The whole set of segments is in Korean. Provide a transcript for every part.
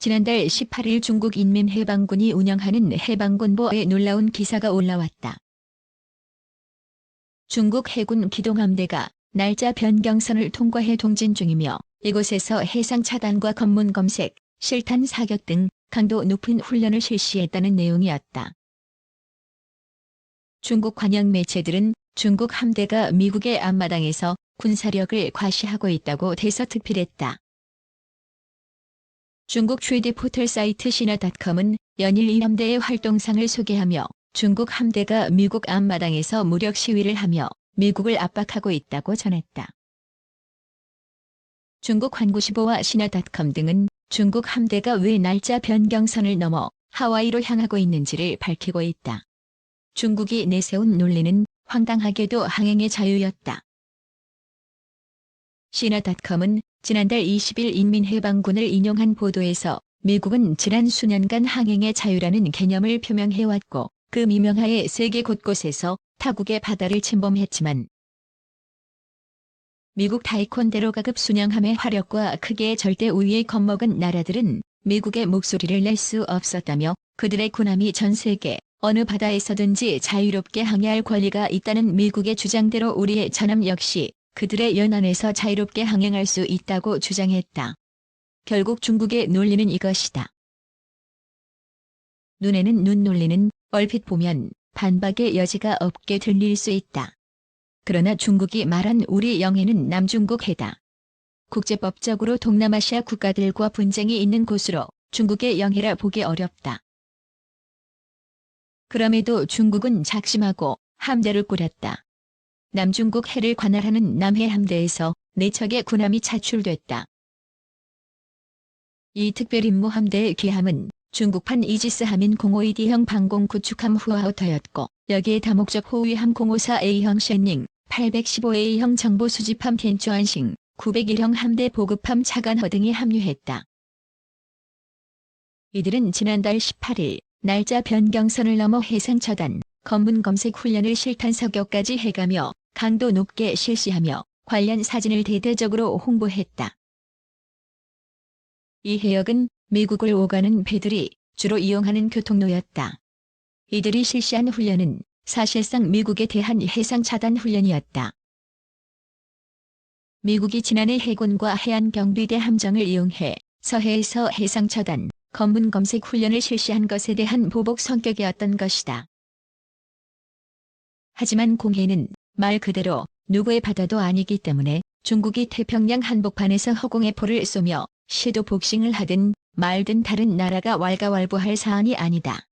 지난달 18일 중국 인민해방군이 운영하는 해방군보에 놀라운 기사가 올라왔다. 중국 해군 기동함대가 날짜 변경선을 통과해 통진 중이며 이곳에서 해상 차단과 검문 검색, 실탄 사격 등 강도 높은 훈련을 실시했다는 내용이었다. 중국 관영 매체들은 중국 함대가 미국의 앞마당에서 군사력을 과시하고 있다고 대서특필했다. 중국 최대 포털 사이트 시나닷컴은 연일 이 함대의 활동상을 소개하며 중국 함대가 미국 앞마당에서 무력 시위를 하며 미국을 압박하고 있다고 전했다. 중국 환구시보와 시나닷컴 등은 중국 함대가 왜 날짜 변경선을 넘어 하와이로 향하고 있는지를 밝히고 있다. 중국이 내세운 논리는 황당하게도 항행의 자유였다. 시나닷컴은 지난달 20일 인민해방군을 인용한 보도에서 미국은 지난 수년간 항행의 자유라는 개념을 표명해왔고 그 미명하에 세계 곳곳에서 타국의 바다를 침범했지만 미국 타이콘데로가급 순양함의 화력과 크기의 절대 우위에 겁먹은 나라들은 미국의 목소리를 낼 수 없었다며 그들의 군함이 전 세계 어느 바다에서든지 자유롭게 항해할 권리가 있다는 미국의 주장대로 우리의 전함 역시 그들의 연안에서 자유롭게 항행할 수 있다고 주장했다. 결국 중국의 논리는 이것이다. 눈에는 눈 논리는 얼핏 보면 반박의 여지가 없게 들릴 수 있다. 그러나 중국이 말한 우리 영해는 남중국 해다. 국제법적으로 동남아시아 국가들과 분쟁이 있는 곳으로 중국의 영해라 보기 어렵다. 그럼에도 중국은 작심하고 함대를 꾸렸다. 남중국 해를 관할하는 남해 함대에서 4척의 군함이 차출됐다. 이 특별임무 함대의 귀함은 중국판 이지스 함인 052D형 방공 구축함 후아우터였고 여기에 다목적 호위함 054A형 쉔닝, 815A형 정보 수집함 텐추안싱, 901형 함대 보급함 차관허 등이 합류했다. 이들은 지난달 18일 날짜 변경선을 넘어 해상 차단, 검문 검색 훈련을 실탄 사격까지 해가며 강도 높게 실시하며 관련 사진을 대대적으로 홍보했다. 이 해역은 미국을 오가는 배들이 주로 이용하는 교통로였다. 이들이 실시한 훈련은 사실상 미국에 대한 해상 차단 훈련이었다. 미국이 지난해 해군과 해안경비대 함정을 이용해 서해에서 해상 차단, 검문 검색 훈련을 실시한 것에 대한 보복 성격이었던 것이다. 하지만 공해는 말 그대로 누구의 바다도 아니기 때문에 중국이 태평양 한복판에서 허공의 포를 쏘며 시도 복싱을 하든 말든 다른 나라가 왈가왈부할 사안이 아니다.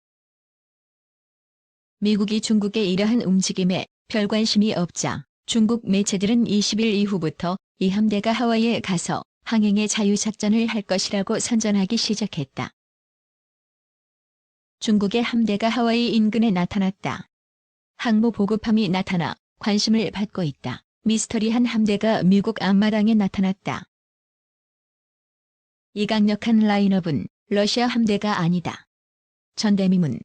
미국이 중국의 이러한 움직임에 별 관심이 없자 중국 매체들은 20일 이후부터 이 함대가 하와이에 가서 항행의 자유작전을 할 것이라고 선전하기 시작했다. 중국의 함대가 하와이 인근에 나타났다. 항모 보급함이 나타나 관심을 받고 있다. 미스터리한 함대가 미국 앞마당에 나타났다. 이 강력한 라인업은 러시아 함대가 아니다. 전대미문.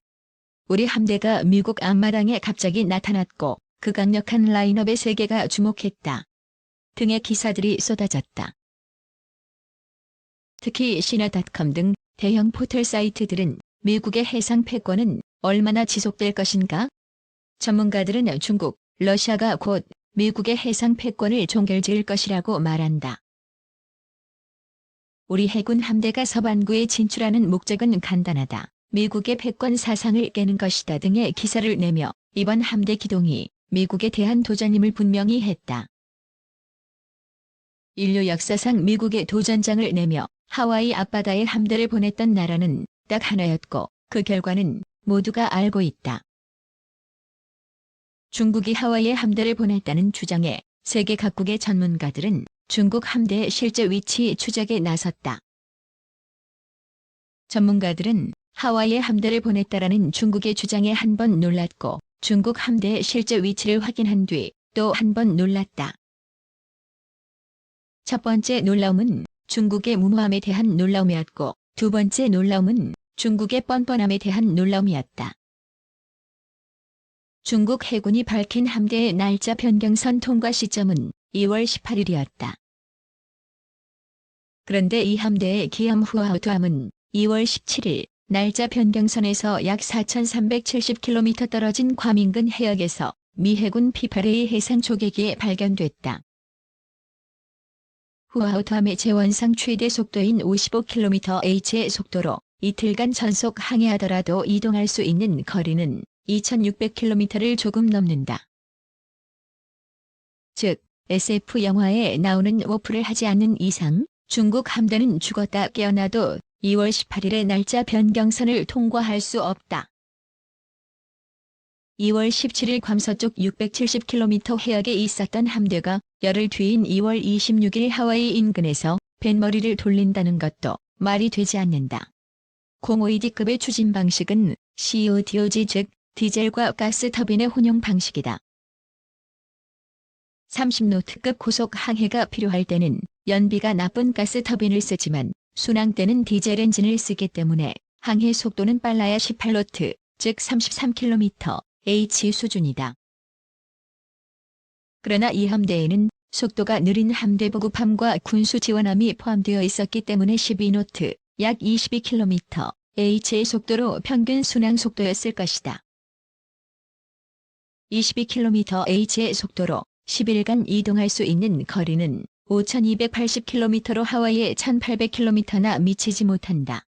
우리 함대가 미국 앞마당에 갑자기 나타났고 그 강력한 라인업에 세계가 주목했다. 등의 기사들이 쏟아졌다. 특히 시나닷컴 등 대형 포털 사이트들은 미국의 해상 패권은 얼마나 지속될 것인가? 전문가들은 중국, 러시아가 곧 미국의 해상 패권을 종결지을 것이라고 말한다. 우리 해군 함대가 서반구에 진출하는 목적은 간단하다. 미국의 패권 사상을 깨는 것이다 등의 기사를 내며 이번 함대 기동이 미국에 대한 도전임을 분명히 했다. 인류 역사상 미국의 도전장을 내며 하와이 앞바다에 함대를 보냈던 나라는 딱 하나였고 그 결과는 모두가 알고 있다. 중국이 하와이에 함대를 보냈다는 주장에 세계 각국의 전문가들은 중국 함대의 실제 위치 추적에 나섰다. 전문가들은 하와이에 함대를 보냈다라는 중국의 주장에 한 번 놀랐고 중국 함대의 실제 위치를 확인한 뒤 또 한 번 놀랐다. 첫 번째 놀라움은 중국의 무모함에 대한 놀라움이었고 두 번째 놀라움은 중국의 뻔뻔함에 대한 놀라움이었다. 중국 해군이 밝힌 함대의 날짜 변경선 통과 시점은 2월 18일이었다. 그런데 이 함대의 기함 후아우투함은 2월 17일 날짜 변경선에서 약 4,370km 떨어진 괌 인근 해역에서 미 해군 P-8A 해상 조개기에 발견됐다. 후아우트함의 제원상 최대 속도인 55km/h의 속도로 이틀간 전속 항해하더라도 이동할 수 있는 거리는 2,600km를 조금 넘는다. 즉, SF 영화에 나오는 워프를 하지 않는 이상 중국 함대는 죽었다 깨어나도 2월 18일의 날짜 변경선을 통과할 수 없다. 2월 17일 괌 서쪽 670km 해역에 있었던 함대가 열흘 뒤인 2월 26일 하와이 인근에서 뱃머리를 돌린다는 것도 말이 되지 않는다. 052D급의 추진 방식은 CODOG 즉 디젤과 가스 터빈의 혼용 방식이다. 30노트급 고속 항해가 필요할 때는 연비가 나쁜 가스 터빈을 쓰지만 순항 때는 디젤 엔진을 쓰기 때문에 항해 속도는 빨라야 18노트, 즉 33km/h 수준이다. 그러나 이 함대에는 속도가 느린 함대 보급함과 군수 지원함이 포함되어 있었기 때문에 12노트, 약 22km/h의 속도로 평균 순항 속도였을 것이다. 22km/h의 속도로 10일간 이동할 수 있는 거리는 5,280km로 하와이의 1,800km나 미치지 못한다.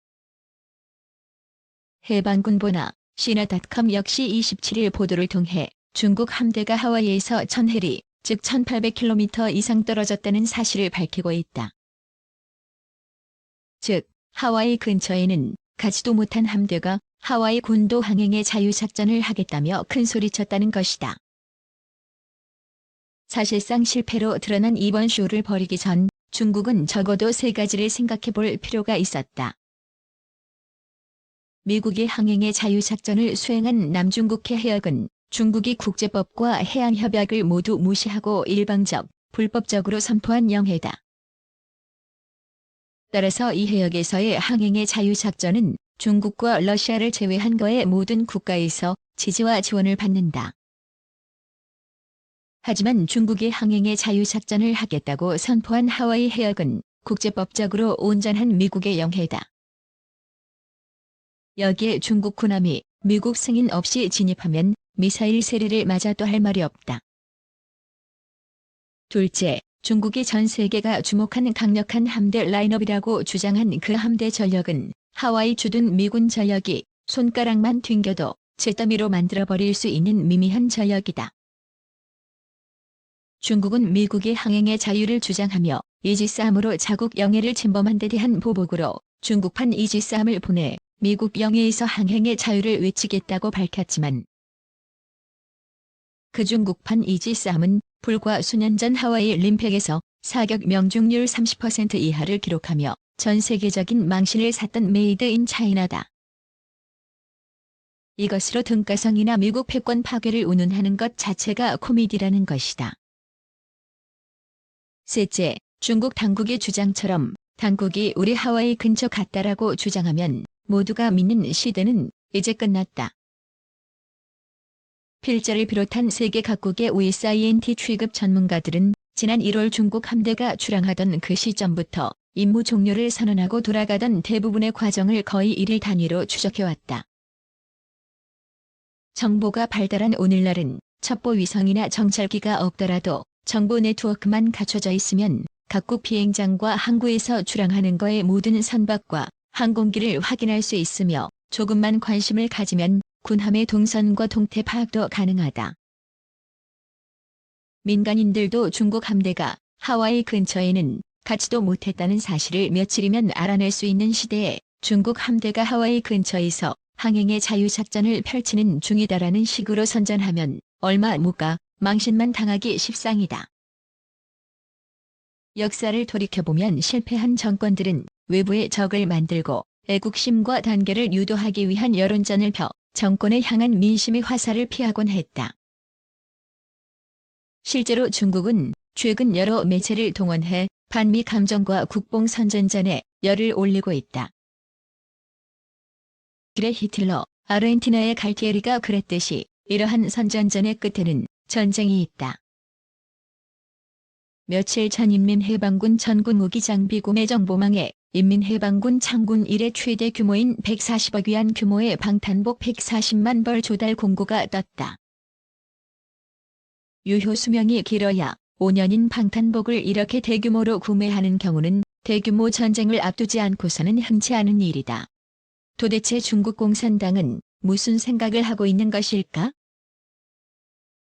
해방군보나 시나닷컴 역시 27일 보도를 통해 중국 함대가 하와이에서 1,000해리, 즉 1,800km 이상 떨어졌다는 사실을 밝히고 있다. 즉, 하와이 근처에는 가지도 못한 함대가 하와이 군도 항행의 자유작전을 하겠다며 큰소리쳤다는 것이다. 사실상 실패로 드러난 이번 쇼를 벌이기 전 중국은 적어도 세 가지를 생각해 볼 필요가 있었다. 미국이 항행의 자유작전을 수행한 남중국해 해역은 중국이 국제법과 해양협약을 모두 무시하고 일방적, 불법적으로 선포한 영해다. 따라서 이 해역에서의 항행의 자유작전은 중국과 러시아를 제외한 거의 모든 국가에서 지지와 지원을 받는다. 하지만 중국이 항행의 자유작전을 하겠다고 선포한 하와이 해역은 국제법적으로 온전한 미국의 영해다. 여기에 중국 군함이 미국 승인 없이 진입하면 미사일 세례를 맞아도 할 말이 없다. 둘째, 중국이 전 세계가 주목하는 강력한 함대 라인업이라고 주장한 그 함대 전력은 하와이 주둔 미군 전력이 손가락만 튕겨도 잿더미로 만들어버릴 수 있는 미미한 전력이다. 중국은 미국이 항행의 자유를 주장하며 이지스함으로 자국 영해를 침범한 데 대한 보복으로 중국판 이지스함을 보내 미국 영해에서 항행의 자유를 외치겠다고 밝혔지만 그 중국판 이지스함은 불과 수년 전 하와이 림팩에서 사격 명중률 30% 이하를 기록하며 전 세계적인 망신을 샀던 메이드 인 차이나다. 이것으로 등가성이나 미국 패권 파괴를 운운하는 것 자체가 코미디라는 것이다. 셋째, 중국 당국의 주장처럼 당국이 우리 하와이 근처 갔다라고 주장하면 모두가 믿는 시대는 이제 끝났다. 필자를 비롯한 세계 각국의 OSINT 취급 전문가들은 지난 1월 중국 함대가 출항하던 그 시점부터 임무 종료를 선언하고 돌아가던 대부분의 과정을 거의 일일 단위로 추적해왔다. 정보가 발달한 오늘날은 첩보 위성이나 정찰기가 없더라도 정보 네트워크만 갖춰져 있으면 각국 비행장과 항구에서 출항하는 거의 모든 선박과 항공기를 확인할 수 있으며 조금만 관심을 가지면 군함의 동선과 동태 파악도 가능하다. 민간인들도 중국 함대가 하와이 근처에는 가지도 못했다는 사실을 며칠이면 알아낼 수 있는 시대에 중국 함대가 하와이 근처에서 항행의 자유작전을 펼치는 중이다라는 식으로 선전하면 얼마 못 가 망신만 당하기 십상이다. 역사를 돌이켜보면 실패한 정권들은 외부의 적을 만들고 애국심과 단계를 유도하기 위한 여론전을 펴 정권에 향한 민심의 화살을 피하곤 했다. 실제로 중국은 최근 여러 매체를 동원해 반미 감정과 국뽕 선전전에 열을 올리고 있다. 그래 히틀러, 아르헨티나의 갈티에리가 그랬듯이 이러한 선전전의 끝에는 전쟁이 있다. 며칠 전 인민해방군 전군 무기 장비 구매 정보망에 인민해방군 창군 이래 최대 규모인 140억 위안 규모의 방탄복 140만 벌 조달 공고가 떴다. 유효 수명이 길어야 5년인 방탄복을 이렇게 대규모로 구매하는 경우는 대규모 전쟁을 앞두지 않고서는 흔치 않은 일이다. 도대체 중국 공산당은 무슨 생각을 하고 있는 것일까?